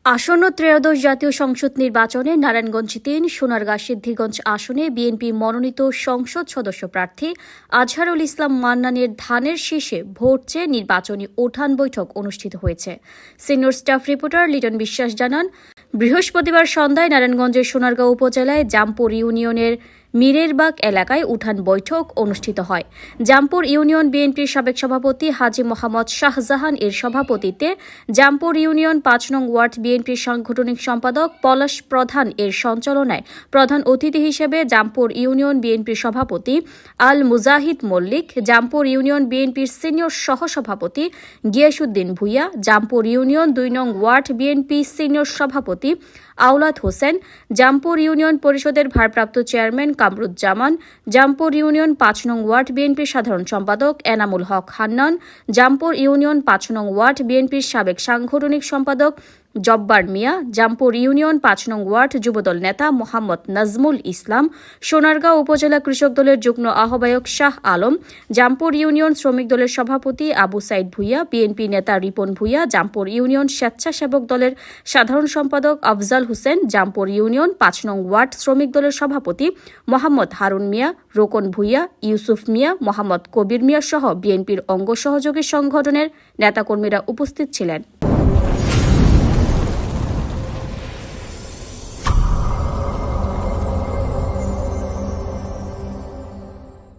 আসন্ন ত্রয়োদশ জাতীয় সংসদ নির্বাচনে নারায়ণগঞ্জ ৩, সোনারগাঁ সিদ্ধিরগঞ্জ আসনে বিএনপি মনোনীত সংসদ সদস্য প্রার্থী আজহারুল ইসলাম মান্নানের ধানের শীষে ভোট চেয়ে নির্বাচনী উঠান বৈঠক অনুষ্ঠিত হয়েছে। সিনিয়র স্টাফ রিপোর্টার লিটন বিশ্বাস জানান, বৃহস্পতিবার সন্ধ্যায় নারায়ণগঞ্জের সোনারগাঁ উপজেলায় জামপুর ইউনিয়নের মিরেরবাগ এলাকায় উঠান বৈঠক অনুষ্ঠিত হয়। জামপুর ইউনিয়ন বিএনপির সাবেক সভাপতি হাজী মোহাম্মদ শাহজাহান এর সভাপতিত্বে জামপুর ইউনিয়ন ৫ নং ওয়ার্ড বিএনপির সাংগঠনিক সম্পাদক পলাশ প্রধান এর সঞ্চালনায় প্রধান অতিথি হিসেবে জামপুর ইউনিয়ন বিএনপির সভাপতি আল মুজাহিদ মল্লিক, জামপুর ইউনিয়ন বিএনপির সিনিয়র সহসভাপতি গিয়াসউদ্দিন ভূঁইয়া, জামপুর ইউনিয়ন ২ নং ওয়ার্ড বিএনপি সিনিয়র সভাপতি আওলাদ হোসেন, জামপুর ইউনিয়ন পরিষদের ভারপ্রাপ্ত চেয়ারম্যান কামরুজ্জামান, জামপুর ইউনিয়ন ৫ নং ওয়ার্ড বিএনপির সাধারণ সম্পাদক এনামুল হক হান্নান, জামপুর ইউনিয়ন ৫ নং ওয়ার্ড বিএনপির সাবেক সাংগঠনিক সম্পাদক জব্বার মিয়া, জামপুর ইউনিয়ন ৫ নং ওয়ার্ড যুবদল নেতা মোহাম্মদ নাজমুল ইসলাম, সোনারগাঁও উপজেলা কৃষক দলের যুগ্ম আহ্বায়ক শাহ আলম, জামপুর ইউনিয়ন শ্রমিক দলের সভাপতি আবু সাইদ ভূঁইয়া, বিএনপি নেতা রিপন ভূঁইয়া, জামপুর ইউনিয়ন স্বেচ্ছাসেবক দলের সাধারণ সম্পাদক আফজাল হোসেন, জামপুর ইউনিয়ন ৫ নং ওয়ার্ড শ্রমিক দলের সভাপতি মোহাম্মদ হারুন মিয়া, রোকন ভূঁইয়া, ইউসুফ মিয়া, মোহাম্মদ কবির মিয়া সহ বিএনপির অঙ্গ সহযোগী সংগঠনের নেতাকর্মীরা উপস্থিত ছিলেন।